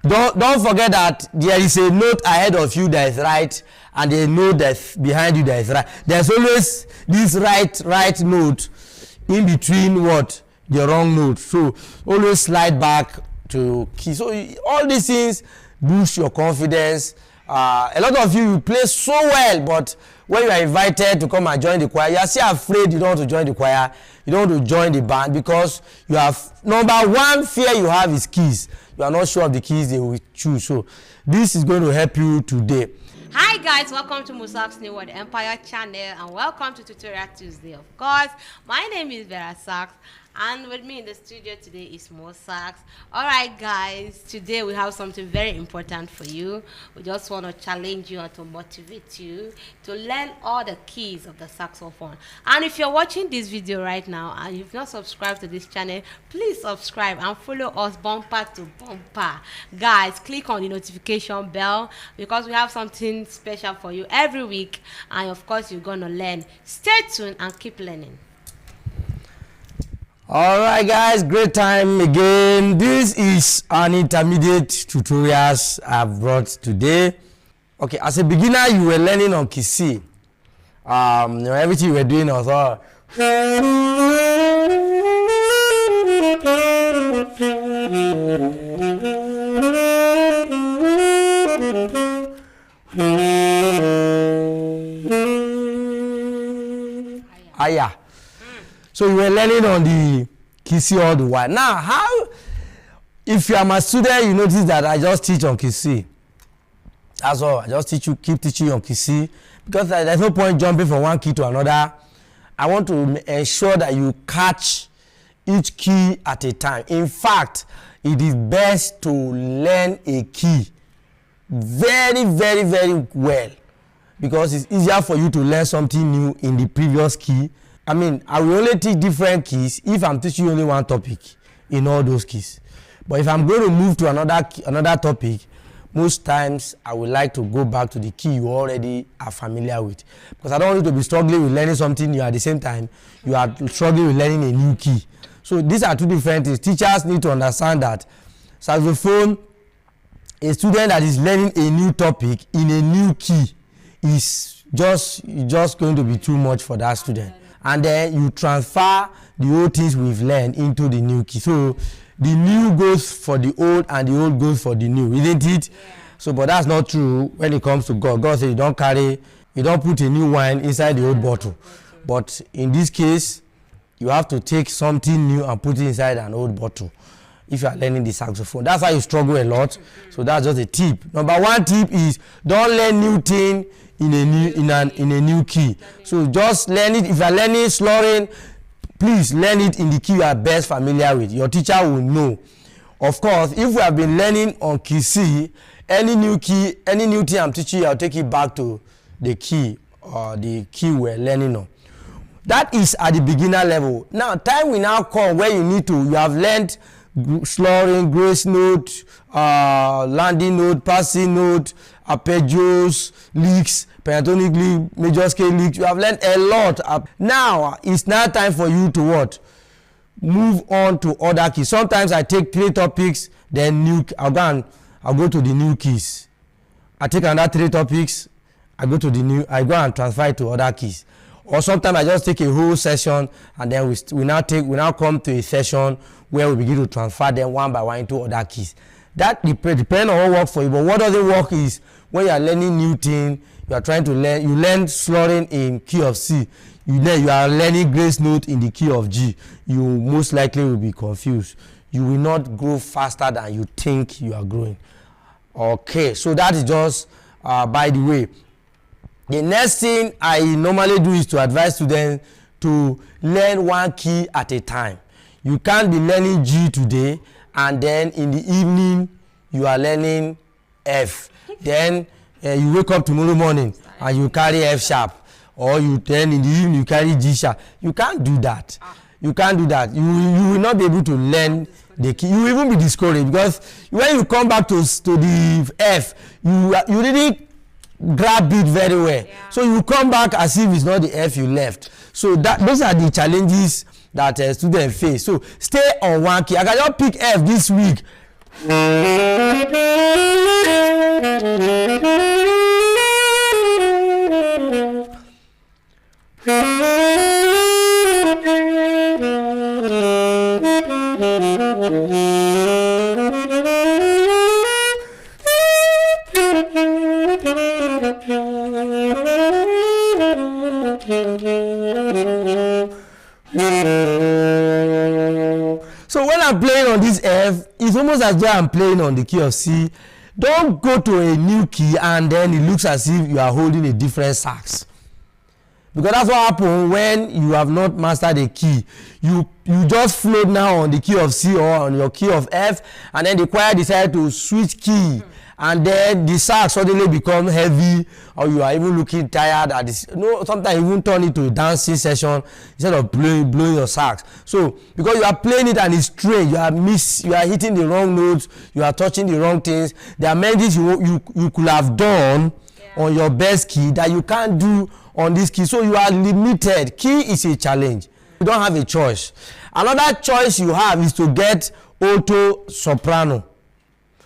Don't forget that there is a note ahead of you that is right, and a note that's behind you that is right. There's always this right note in between the wrong note. So always slide back to key. So all these things boost your confidence. A lot of you play so well, but when you are invited to come and join the choir, you are still afraid you don't want to join the choir, you don't want to join the band, because you have, number one fear you have is keys. You are not sure of the keys they will choose. So this is going to help you today. Hi guys, welcome to MOSAX New World Empire channel, and welcome to Tutorial Tuesday. Of course, my name is SAX, and with me in the studio today is MOSAX. Alright guys, today we have something very important for you. We just want to challenge you and to motivate you to learn all the keys of the saxophone. And if you're watching this video right now and you've not subscribed to this channel, please subscribe and follow us bumper to bumper. Guys, click on the notification bell, because we have something special for you every week, and of course you're gonna learn. Stay tuned and keep learning. All right guys, great time again. This is an intermediate tutorials I've brought today. Okay, as a beginner you were learning on key C. Everything you were doing was all yeah. So you were learning on the key C all the while. Now, how, if you are my student, you notice that I just teach on key C. That's all. I just keep teaching you on key C, because there's no point jumping from one key to another. I want to ensure that you catch each key at a time. In fact, it is best to learn a key very, very, very well, because it's easier for you to learn something new in the previous key. I mean, I will only teach different keys if I'm teaching only one topic in all those keys. But if I'm going to move to another topic, most times I would like to go back to the key you already are familiar with, because I don't want you to be struggling with learning something new at the same time you are struggling with learning a new key. So these are two different things. Teachers need to understand that saxophone, a student that is learning a new topic in a new key is just going to be too much for that student. And then you transfer the old things we've learned into the new key. So the new goes for the old and the old goes for the new, isn't it? Yeah. So, but that's not true when it comes to God. God says you don't put a new wine inside the old bottle. But in this case, you have to take something new and put it inside an old bottle if you are learning the saxophone. That's why you struggle a lot. So that's just a tip. Number one tip is don't learn new thing in a new key. So just learn it. If you are learning slurring, please learn it in the key you are best familiar with. Your teacher will know. Of course, if we have been learning on key C, any new thing I'm teaching you, I'll take it back to the key or the key we're learning on. That is at the beginner level. Now, time will now come where you have learned slurring, grace note, landing note, passing note, arpeggios, licks, pentatonic lick, major scale licks. You have learned a lot. Now it's now time for you to what? Move on to other keys. Sometimes I take 3 topics, then I'll go to the new keys. I take another 3 topics, I go and transfer it to other keys. Or sometimes I just take a whole session, and then we now come to a session where we begin to transfer them one by one into other keys. That depends on what works for you. But what doesn't work is when you are learning new thing, you are trying to learn. You learn slurring in key of C. You are learning grace note in the key of G. You most likely will be confused. You will not grow faster than you think you are growing. Okay, so that is just by the way. The next thing I normally do is to advise students to learn one key at a time. You can't be learning G today and then in the evening you are learning F. Then you wake up tomorrow morning and you carry F sharp, or then in the evening you carry G sharp. You can't do that. You can't do that. You will not be able to learn the key. You will even be discouraged, because when you come back to the F, you really grab it very well. Yeah. So you come back as if it's not the F you left. So those are the challenges that students face. So stay on one key. I can just pick F this week. as though I'm playing on the key of C, don't go to a new key and then it looks as if you are holding a different sax. Because that's what happens when you have not mastered a key. You just float now on the key of C or on your key of F, and then the choir decide to switch key, and then the sax suddenly become heavy, or you are even looking tired at this. Sometimes you even turn it to a dancing session instead of blowing your sax. So because you are playing it and it's strange, you are hitting the wrong notes, you are touching the wrong things. There are many things you could have done on your best key that you can't do on this key, so you are limited. Key is a challenge. You don't have a choice. Another choice you have is to get alto soprano.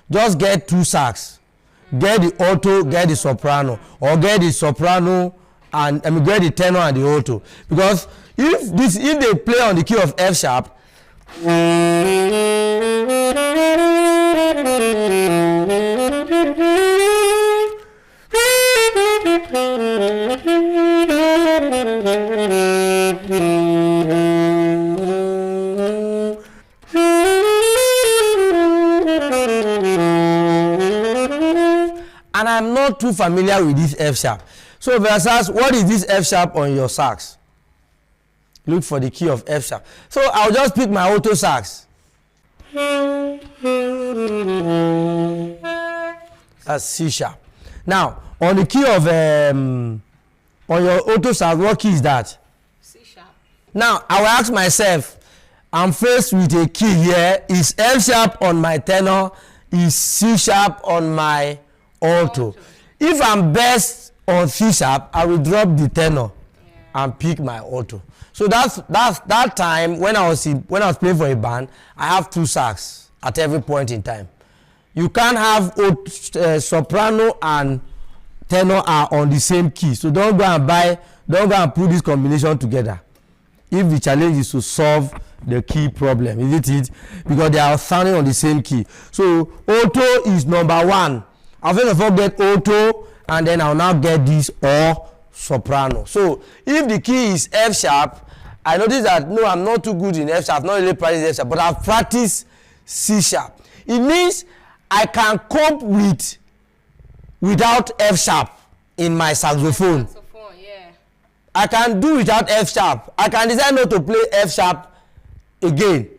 Just get 2 sax. Get the alto, get the soprano, or get the soprano and get the tenor and the alto. Because if they play on the key of F sharp, and I'm not too familiar with this F sharp. So versus, what is this F sharp on your sax? Look for the key of F sharp. So I'll just pick my alto sax. That's C sharp. Now on the key of on your alto sax, what key is that? C sharp. Now I will ask myself, I'm faced with a key here. Is F sharp on my tenor? Is C sharp on my alto? If I'm best on C sharp, I will drop the tenor and pick my alto. So that's that time when I was playing for a band, I have 2 sax at every point in time. You can't have soprano and tenor are on the same key. So don't go and put this combination together. If the challenge is to solve the key problem, isn't it? Because they are sounding on the same key. So alto is number 1. I'll first of all get alto, and then I'll now get this or soprano. So if the key is F sharp, I notice that no, I'm not too good in F sharp, not really practiced F sharp, but I've practiced C sharp. It means I can cope without F sharp in my saxophone. I can do without F sharp. I can decide not to play F sharp again.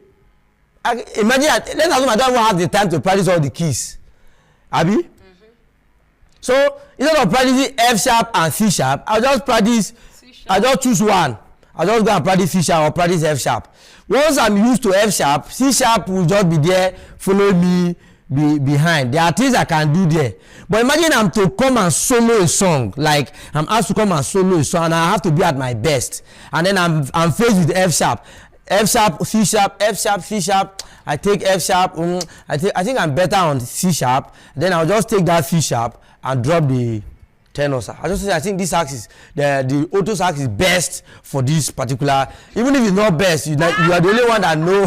Imagine, let's assume I don't have the time to practice all the keys. Abi? So instead of practicing F sharp and C sharp, I'll just practice, I'll just choose one. I'll just go and practice C sharp or practice F sharp. Once I'm used to F sharp, C sharp will just be there, follow me behind. There are things I can do there. But imagine I'm to come and solo a song, like I'm asked to come and solo a song, and I have to be at my best. And then I'm faced with F sharp. F sharp, C sharp, F sharp, C sharp. I take F sharp. I think I'm better on C sharp. Then I'll just take that C sharp and drop the tenor sax. I think this sax is the alto sax is best for this particular. Even if it's not best, you are the only one that know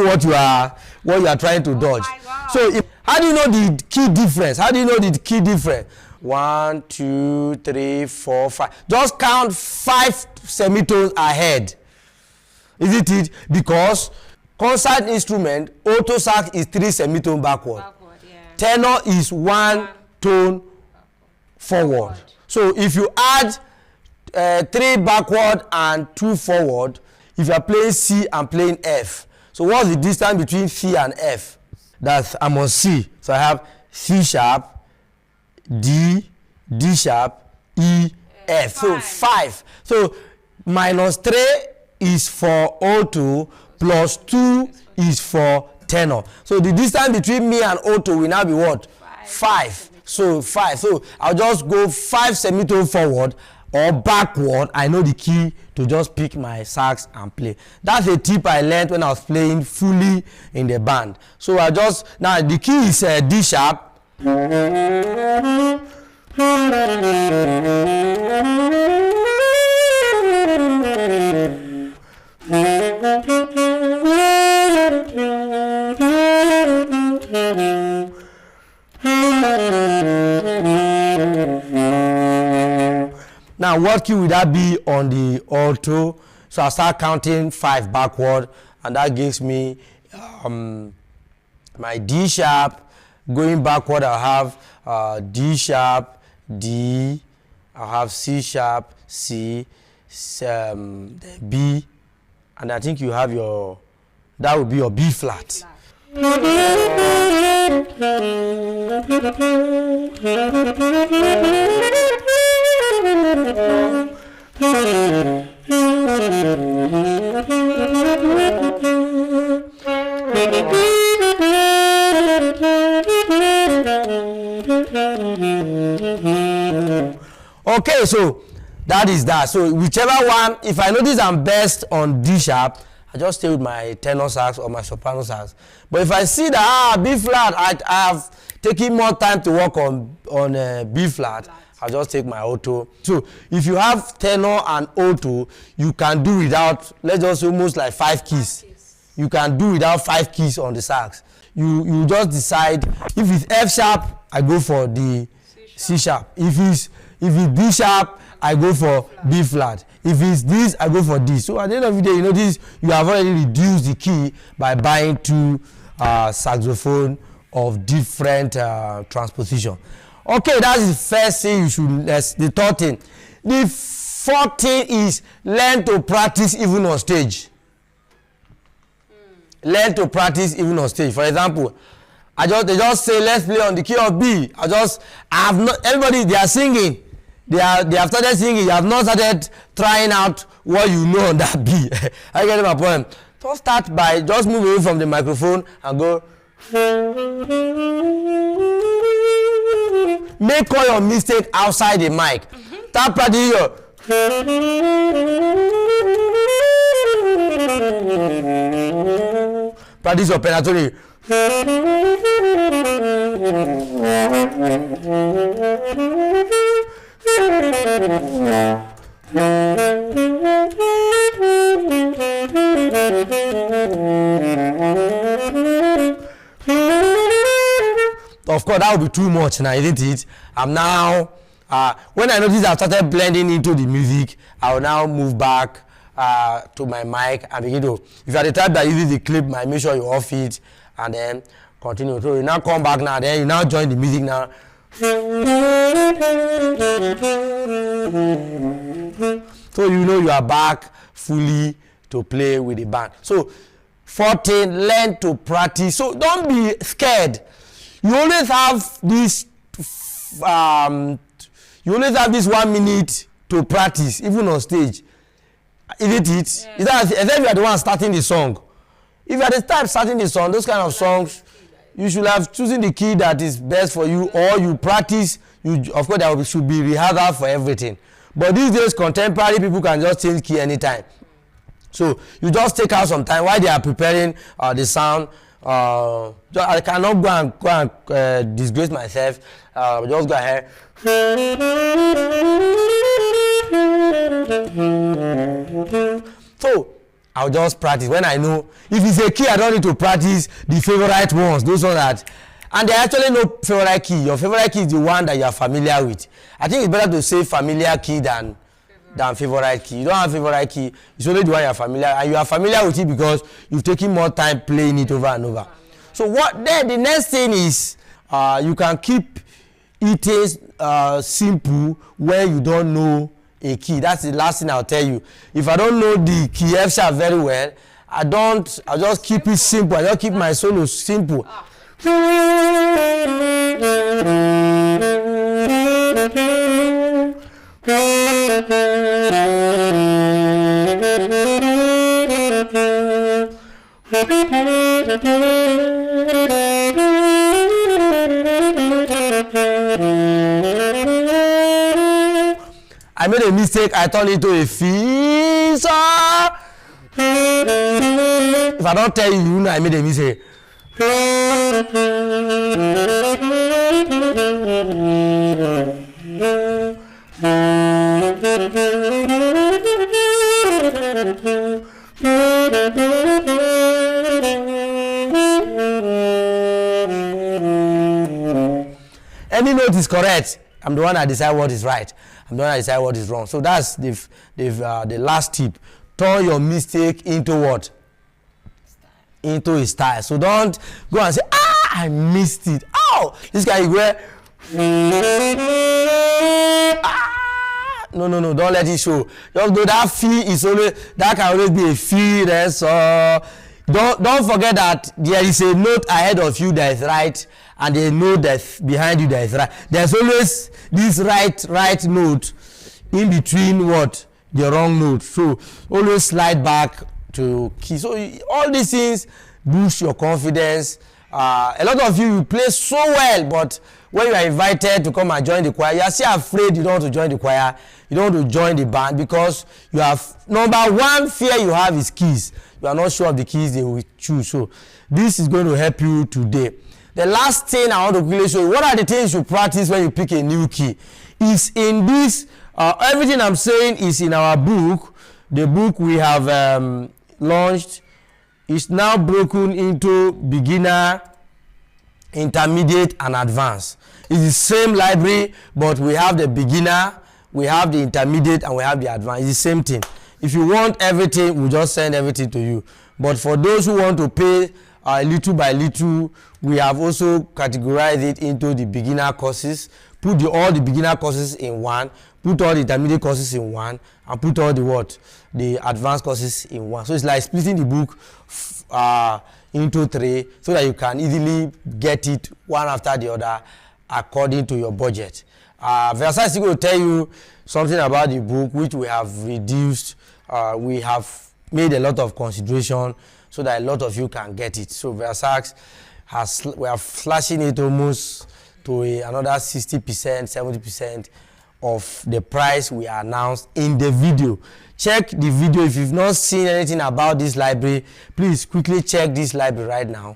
what you are trying to dodge. So how do you know the key difference? How do you know the key difference? 1, 2, 3, 4, 5. Just count 5 semitones ahead. Isn't it? Because concert instrument, alto sax is 3 semitones backward. Tenor is 1 tone forward. So if you add 3 backward and 2 forward, if you are playing C and playing F, so what's the distance between C and F? That's I'm on C. So I have C sharp, D, D sharp, E, F. So 5. So minus 3 is for alto, plus 2 is for tenor. So the distance between me and alto will now be what? 5. So 5. So I'll just go 5 semitones forward or backward. I know the key to just pick my sax and play. That's a tip I learned when I was playing fully in the band. So now the key is D sharp. Now what key would that be on the alto? So I start counting 5 backward, and that gives me my D sharp. Going backward, I'll have D sharp, D. I'll have C sharp, C, B, and I think you have your, that would be your B flat. Okay, so that is that. So whichever one, if I notice I'm best on D sharp, I just stay with my tenor sax or my soprano sax. But if I see that B flat, I have taken more time to work on B flat, I'll just take my alto. So if you have tenor and alto, you can do without, let's just say almost like 5 keys. You can do without 5 keys on the sax. You just decide, if it's F sharp, I go for the C sharp. If it's D sharp, I go for B flat. If it's this, I go for this. So at the end of the day, you notice you have already reduced the key by buying 2 saxophone of different transposition. Okay, that's the first thing you should, that's the third thing. The fourth thing is learn to practice even on stage. Learn to practice even on stage. For example, they just say let's play on the key of B. Everybody, they are singing. They have started singing. You have not started trying out what you know on that B. I get my point. Don't start by just move away from the microphone and go. Make all your mistake outside the mic. Start practicing your. Practice your pentatonic. Of course, that would be too much now, isn't it? I'm now, when I notice I've started blending into the music, I will now move back to my mic and begin to, if you are the type that uses the clip, I make sure you off it and then continue. So you now come back now, then you now join the music now. So you know you are back fully to play with the band. So 14, learn to practice. So don't be scared. You always have this 1 minute to practice, even on stage. Isn't it? Yeah. Except you are the one starting the song. If you are the type starting the song, those kind of songs, you should have chosen the key that is best for you, or you practice. Of course, there should be rehearsal for everything. But these days, contemporary people can just change key anytime. So you just take out some time while they are preparing the sound. I cannot go and disgrace myself. Just go ahead. So I'll just practice when I know. If it's a key, I don't need to practice the favorite ones. Those ones that, and there actually no favorite key. Your favorite key is the one that you are familiar with. I think it's better to say familiar key than favorite key. You don't have favorite key. It's only the one you are familiar, and you are familiar with it because you've taken more time playing it over and over. So the next thing is you can keep it simple when you don't know a key. That's the last thing I'll tell you. If I don't know the key F sharp very well, I just keep it simple. I just keep my solo simple. I made a mistake. I turned it into a fisa. If I don't tell you, you know I made a mistake. Any note is correct. I'm the one that decide what is right. I'm the one that decide what is wrong. So that's the last tip. Turn your mistake into what? Into a style. So don't go and say, I missed it. Oh, this guy where. No, don't let it show. Just know that fee is always, that can always be a fee. That's don't forget that there is a note ahead of you that is right, and a note that's behind you that is right. There's always this right note in between what the wrong note. So always slide back to key. So all these things boost your confidence. A lot of you play so well, but when you are invited to come and join the choir, you are still afraid you don't want to join the choir, you don't want to join the band, because you have, number one fear you have is keys. You are not sure of the keys they will choose. So this is going to help you today. The last thing I want to quickly show you, what are the things you practice when you pick a new key? Is in this, everything I'm saying is in our book. The book we have launched is now broken into beginner, intermediate, and advanced. It's the same library, but we have the beginner, we have the intermediate, and we have the advanced. It's the same thing. If you want everything, we'll just send everything to you. But for those who want to pay little by little, we have also categorized it into the beginner courses. Put all the beginner courses in one, put all the intermediate courses in one, and put all the advanced courses in one. So it's like splitting the book into three, so that you can easily get it one after the other according to your budget. Versailles is going to tell you something about the book, which we have reduced. We have made a lot of consideration so that a lot of you can get it. So Versailles we are slashing it almost to another 60%, 70% of the price we announced in the video. Check the video. If you've not seen anything about this library, please quickly check this library right now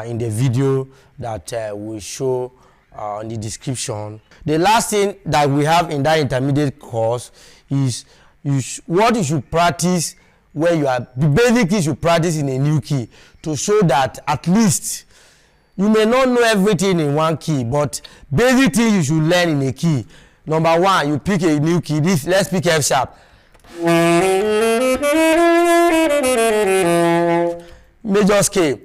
in the video that we show in the description. The last thing that we have in that intermediate course is what you should practice when you are, the basic things you practice in a new key, to show that at least you may not know everything in one key, but basic things you should learn in a key. Number one, you pick a new key. Let's pick F sharp. Major scale.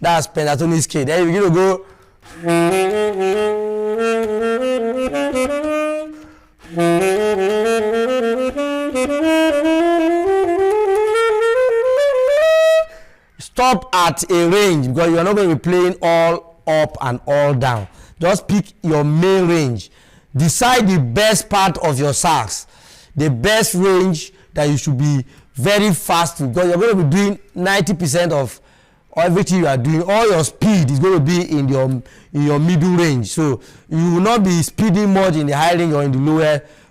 That's pentatonic scale. Then you're going to go. Stop at a range, because you are not going to be playing all up and all down. Just pick your main range. Decide the best part of your sax, the best range that you should be very fast with, because you're going to be doing 90% of everything you are doing. All your speed is going to be in your middle range, so you will not be speeding much in the high range or in the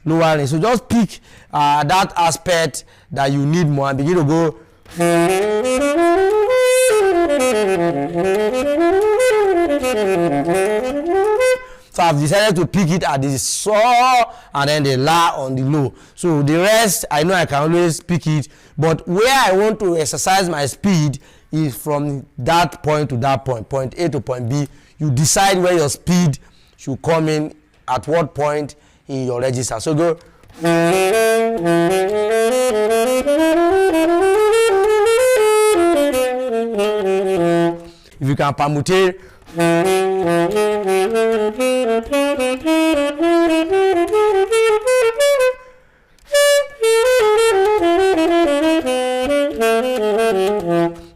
lower range. So just pick that aspect that you need more and begin to go. So I've decided to pick it at the saw and then the la on the low. So the rest, I know I can always pick it, but where I want to exercise my speed is from that point to that point, point A to point B. You decide where your speed should come in at what point in your register. So go. If you can permutate.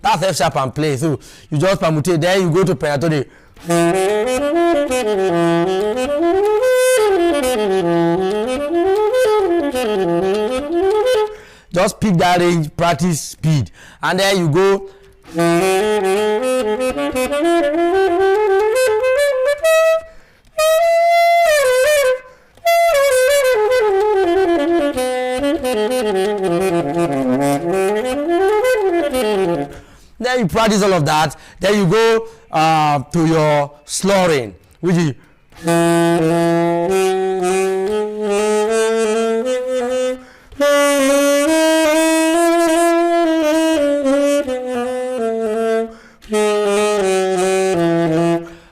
That's F sharp and play. So you just permutate, then you go to pentatonic. Just pick that range, practice speed, and then you go. Then you practice all of that. Then you go to your slurring, which is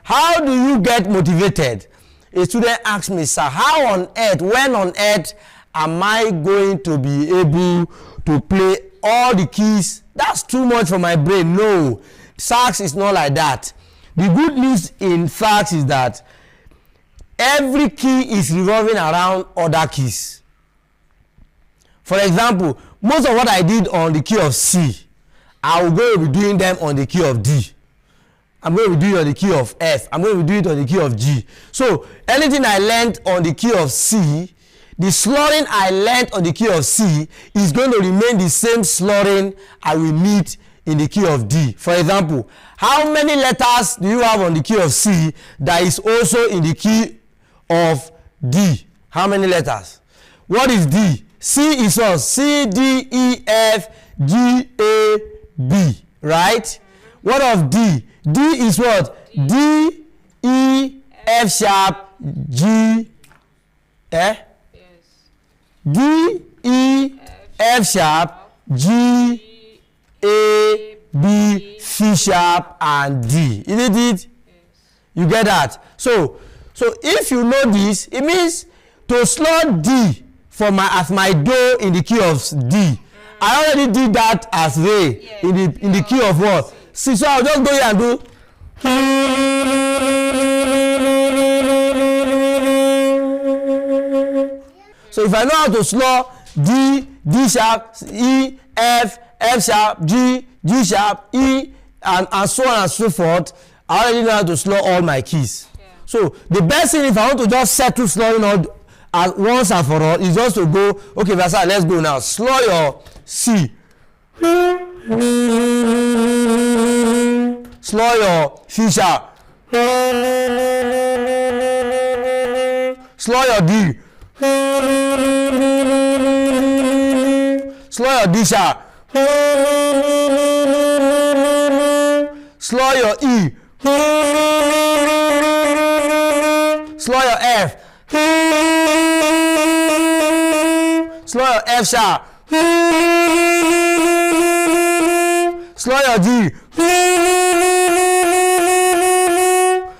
how do you get motivated? A student asked me, sir, how on earth, when on earth am I going to be able to play all the keys? That's too much for my brain. No, sax is not like that. The good news in sax is that every key is revolving around other keys. For example, most of what I did on the key of C, I will go to be doing them on the key of D. I'm going to do it on the key of F. I'm going to do it on the key of G. So anything I learned on the key of C, the slurring I learned on the key of C is going to remain the same slurring I will meet in the key of D. For example, how many letters do you have on the key of C that is also in the key of D? How many letters? What is D? C is what? C, D, E, F, G, A, B. Right? What of D? D is what? D, E, F sharp, G, eh? D, E, F sharp, G, A, B, C sharp, and D. Isn't it? You get that? So if you know this, it means to slot D for as my do in the key of D. I already did that as Re in the key of what? See, so I'll just go here and do. So if I know how to slow D, D sharp, E, F, F sharp, G, G sharp, E, and so on and so forth, I already know how to slow all my keys. Yeah. So the best thing, if I want to just settle slowing all once and for all, is just to go, okay, Versa, let's go now. Slow your C. Slow your C sharp. Slow your D. Slow your D sharp. Slow your E. Slow your F. Slow your F sharp. Slow your G.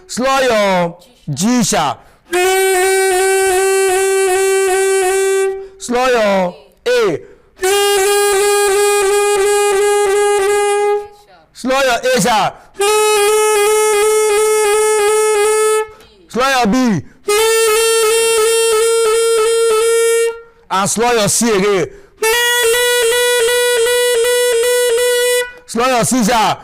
Slow your G sharp. Slow your A. Slow your A sharp. Slow your B. And slow your C again. Slow your C sharp.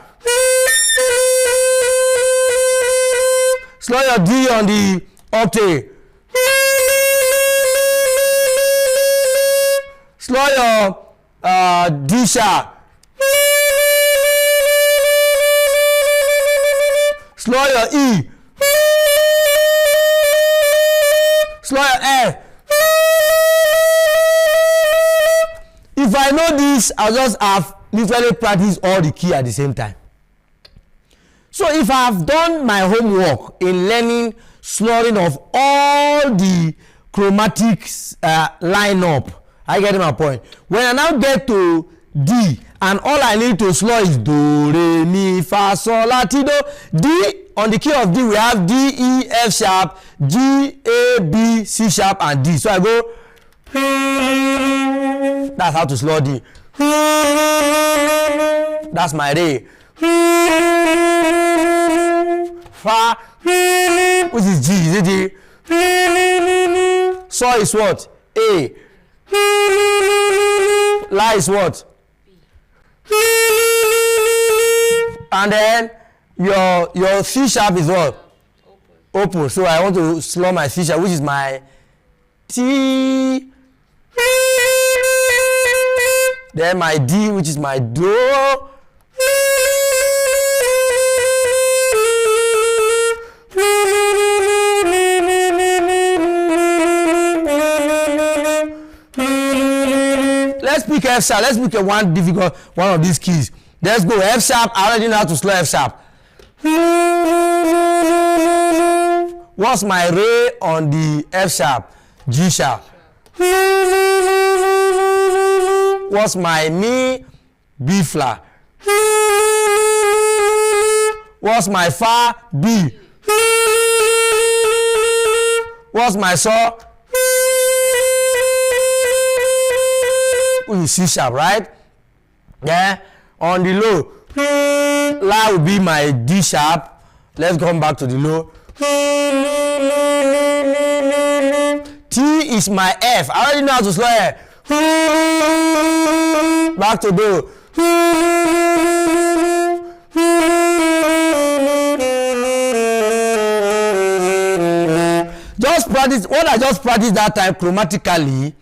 Slow your D on the octave. Slow your D sharp. Slow your E. Slow your F. If I know this, I'll just have literally practice all the key at the same time. So if I have done my homework in learning slurring of all the chromatics lineup, I get my point. When I now get to D, and all I need to slur is do, re, mi, fa, sol, la, ti, do. D, on the key of D, we have D, E, F sharp, G, A, B, C sharp, and D. So I go, that's how to slur D. That's my re. Fa, which is G, is it G? So is what? A. La is what? And then your C sharp is what? Open. So I want to slow my C sharp, which is my T. Then my D, which is my do. Let's pick F sharp. Let's pick one difficult one of these keys. Let's go F sharp. I already know how to slow F sharp. What's my re on the F sharp? G sharp. What's my mi? B flat. What's my fa? B. What's my so? which is C sharp, right? Then on the low, La will be my D sharp. Let's come back to the low. T is my F. I already know how to slow it. Back to do. Just practice what I just practiced that time chromatically.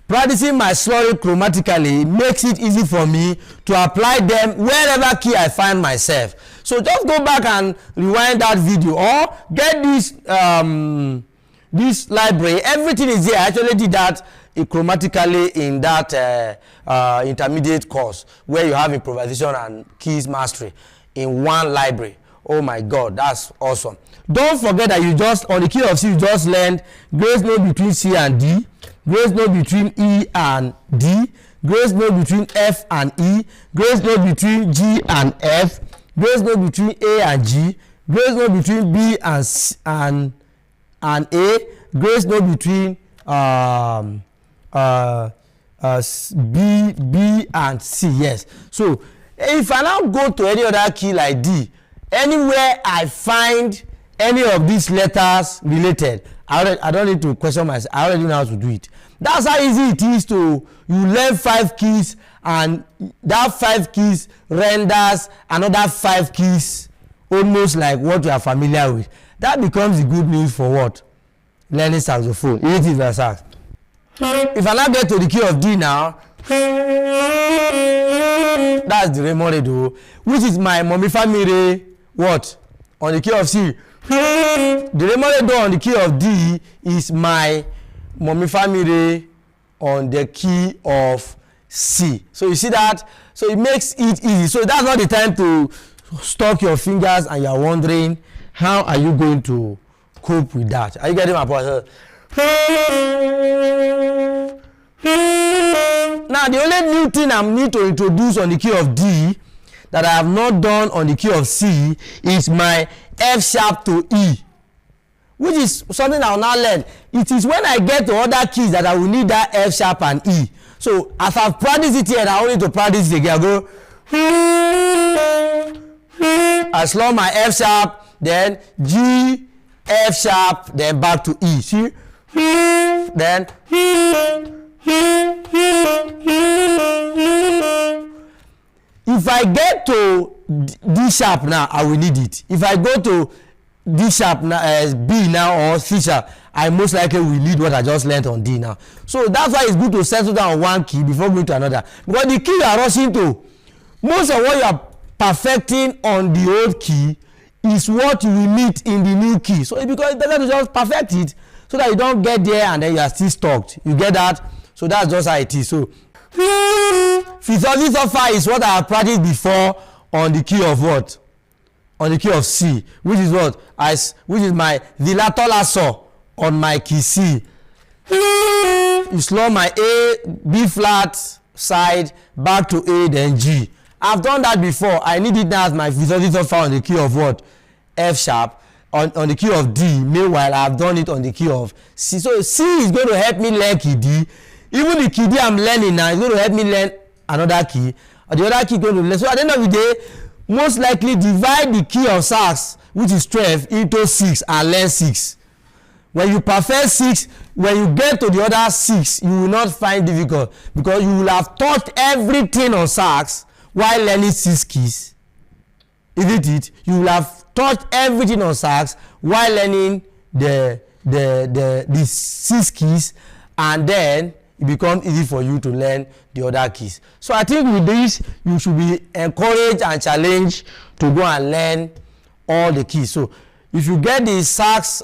Practicing my slurry chromatically makes it easy for me to apply them wherever key I find myself. So just go back and rewind that video or get this this library. Everything is there. I actually did that chromatically in that intermediate course where you have improvisation and keys mastery in one library. Oh my God, that's awesome. Don't forget that you just on the key of C you just learned grace note between C and D, grace note between E and D, grace note between F and E, grace note between G and F, grace note between A and G, grace note between B and C and A, grace note between B and C. Yes. So if I now go to any other key like D, anywhere I find any of these letters related, I don't need to question myself. I already know how to do it. That's how easy it is to you learn 5 keys and that 5 keys renders another 5 keys almost like what you are familiar with. That becomes the good news for what? Learning saxophone. It is a sax. If I now get to the key of D now, that's the re mo re do, which is my mommy family what? On the key of C. The re mo re do on the key of D is my mommy family on the key of C. So you see that? So it makes it easy. So that's not the time to stuck your fingers and you are wondering how are you going to cope with that. Are you getting my point? Now the only new thing I need to introduce on the key of D that I have not done on the key of C is my F sharp to E, which is something I will now learn. It is when I get to other keys that I will need that F sharp and E. So as I've practiced it here, I only to practice it again. I go, I slow my F sharp, then G, F sharp, then back to E. See? Then if I get to D sharp now, I will need it. If I go to D sharp now, B now or C sharp, I most likely will need what I just learned on D now. So that's why it's good to settle down on one key before going to another. Because the key you are rushing to, most of what you are perfecting on the old key is what you will meet in the new key. So because it's better to just perfect it so that you don't get there and then you are still stuck. You get that? So that's just how it is. So physiology so far is what I have practiced before on the key of what? On the key of C, which is what? Which is my dilator lasso on my key C. You slow my A, B flat side back to A, then G. I've done that before. I need it now as my physiology so far on the key of what? F sharp. On the key of D. Meanwhile, I've done it on the key of C. So C is going to help me learn key D. Even the key D I'm learning now is going to help me learn another key. Or the other key is going to learn. So at the end of the day, most likely divide the key of sax, which is 12, into 6 and learn 6. When you perfect 6, when you get to the other 6, you will not find difficult because you will have taught everything on sax while learning 6 keys. Isn't it? You will have taught everything on sax while learning the 6 keys, and then it becomes easy for you to learn the other keys. So I think with this, you should be encouraged and challenged to go and learn all the keys. So if you get the sax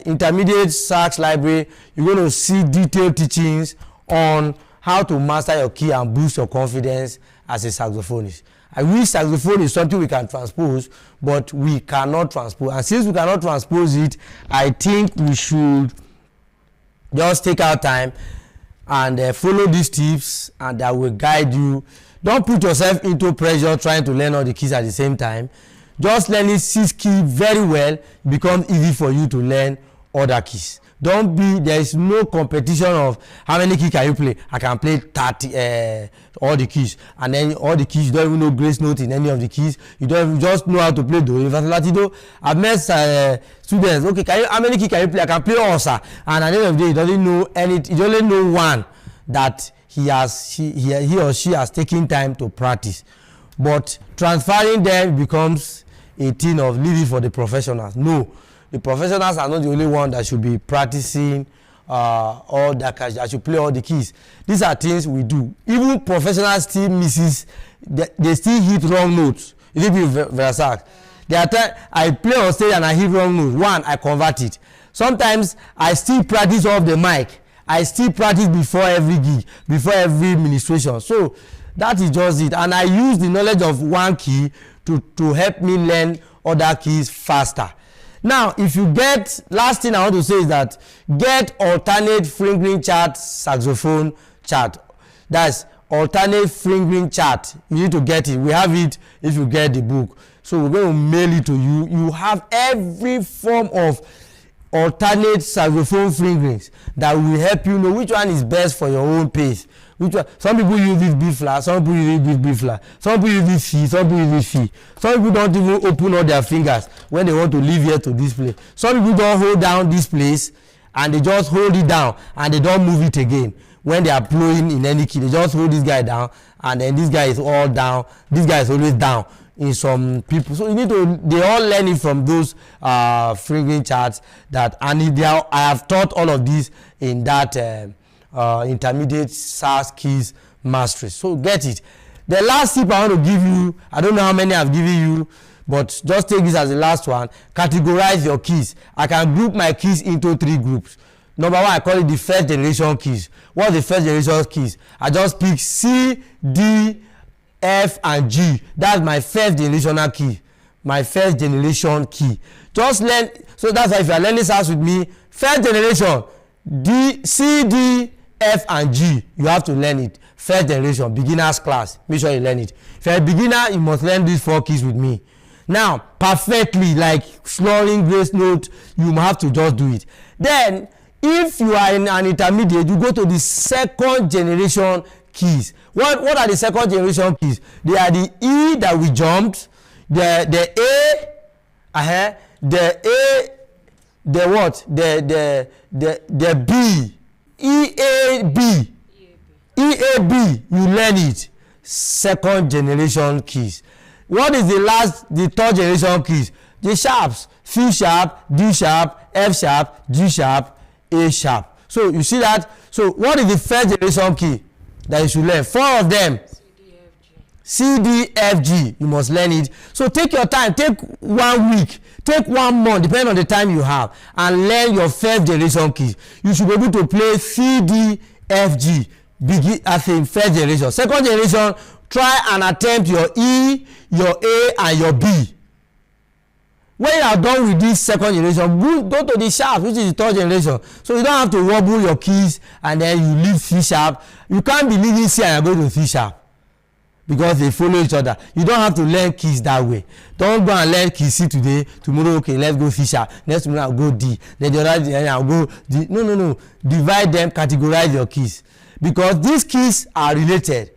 intermediate sax library, you're going to see detailed teachings on how to master your key and boost your confidence as a saxophonist. I wish saxophone is something we can transpose, but we cannot transpose. And since we cannot transpose it, I think we should just take our time and follow these tips, and that will guide you. Don't put yourself into pressure trying to learn all the keys at the same time. Just learning 6 keys very well becomes easy for you to learn other keys. Don't be, there is no competition of how many keys can you play. I can play 30 all the keys, and then all the keys, you don't even know grace note in any of the keys. You just know how to play do. Latido, I've met students, okay, how many keys can you play? I can play Osa, and at the end of the day, he doesn't know any, he only know one that he or she has taken time to practice. But transferring them becomes a thing of leaving for the professionals. No, the professionals are not the only one that should be practicing all that should play all the keys. These are things we do. Even professionals still misses, they still hit wrong notes. It will be very sad. There are times I play on stage and I hit wrong notes. One, I convert it. Sometimes I still practice off the mic. I still practice before every gig, before every ministration. So that is just it. And I use the knowledge of one key to help me learn other keys faster. Now, if you get, last thing I want to say is that get alternate fingering chart saxophone chart. That's alternate fingering chart. You need to get it. We have it if you get the book. So we're going to mail it to you. You have every form of alternate saxophone fingerings that will help you know which one is best for your own pace. Which one? Some people use this B flat, some people use this B flat, some people use this C, some people use this C. Some people don't even open all their fingers when they want to leave here to this place. Some people don't hold down this place and they just hold it down and they don't move it again. When they are blowing in any key, they just hold this guy down and then this guy is all down. This guy is always down in some people. So you need to, they all learn it from those fingering charts that, and I have taught all of this in that intermediate SAX keys mastery. So get it. The last tip I want to give you, I don't know how many I've given you, but just take this as the last one. Categorize your keys. I can group my keys into 3 groups. Number 1, I call it the first generation keys. What's the first generation keys? I just pick C, D, F, and G. That's my first generational key. My first generation key. Just learn. So that's why if you are learning SAX with me, first generation, D, C, D, F, and G. You have to learn it. First generation, beginners class. Make sure you learn it. If you're a beginner, you must learn these 4 keys with me. Now, perfectly, like slurring, grace note, you have to just do it. Then, if you are in an intermediate, you go to the second generation keys. What are the second generation keys? They are the E that we jumped, the A, the what? The B, EAB. EAB, you learn it. Second generation keys. What is the third generation keys? The sharps, C sharp, D sharp, F sharp, G sharp, A sharp. So you see that? So what is the first generation key that you should learn? 4 of them. C, D, F, G. You must learn it. So take your time. Take 1 week. Take 1 month, depending on the time you have, and learn your first generation keys. You should be able to play C, D, F, G. Begin as a first generation. Second generation, try and attempt your E, your A, and your B. When you are done with this second generation, go to the sharp, which is the third generation. So you don't have to wobble your keys and then you leave C sharp. You can't be leaving C and go to C sharp because they follow each other. You don't have to learn keys that way. Don't go and learn key C today. Tomorrow, okay, let's go C sharp. Next tomorrow, I'll go D. Then the other day, I'll go D. No. Divide them, categorize your keys. Because these keys are related.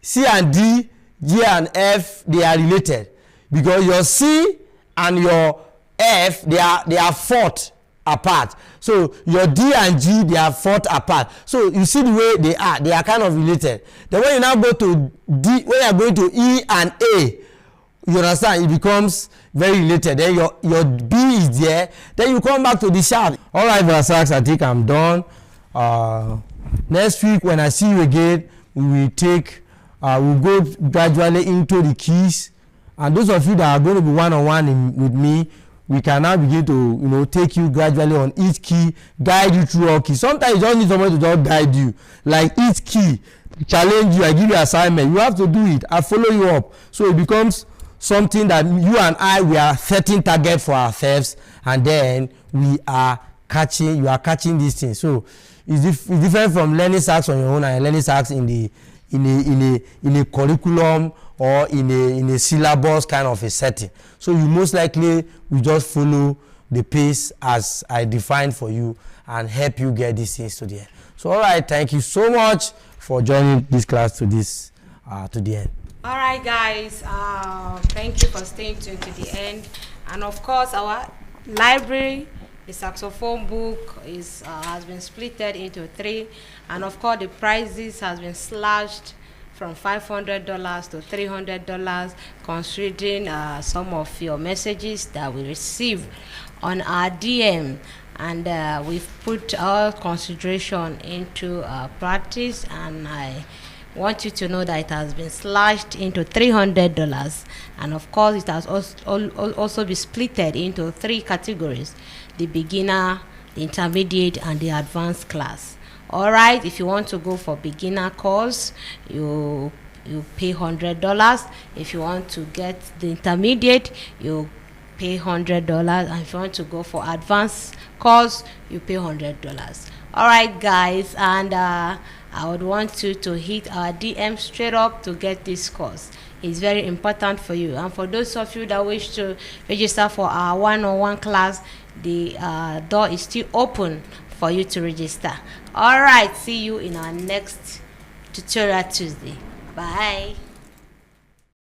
C and D, G and F, they are related. Because your C and your F, they are 4th apart. So your D and G, they are 4th apart. So you see the way they are kind of related. Then when you now go to D, when you are going to E and A, you understand, it becomes very related. Then your B is there. Then you come back to the sharp. All right, SAX, I think I'm done. Next week when I see you again, we'll go gradually into the keys. And those of you that are going to be one-on-one with me, we can now begin to take you gradually on each key, guide you through all keys. Sometimes you just need somebody to just guide you, like each key, challenge you. I give you assignment, you have to do it. I follow you up, so it becomes something that you and I, we are setting target for ourselves, and then you are catching these things. So it's different from learning SAX on your own and learning SAX in a curriculum or in a syllabus kind of a setting. So you most likely will just follow the pace as I defined for you and help you get these things to the end. So all right, thank you so much for joining this class to the end. All right, guys. Thank you for staying tuned to the end. And of course, our library, the saxophone book has been splitted into 3, and of course, the prices has been slashed from $500 to $300, considering some of your messages that we receive on our DM. And we've put our consideration into practice, and I want you to know that it has been slashed into $300, and of course it has also been splitted into 3 categories: the beginner, the intermediate, and the advanced class. All right, if you want to go for beginner course, you pay $100. If you want to get the intermediate, you pay $100, and if you want to go for advanced course, you pay $100. All right, guys, and I would want you to hit our DM straight up to get this course. It's very important for you. And for those of you that wish to register for our one-on-one class, the door is still open for you to register. All right, see you in our next Tutorial Tuesday. Bye.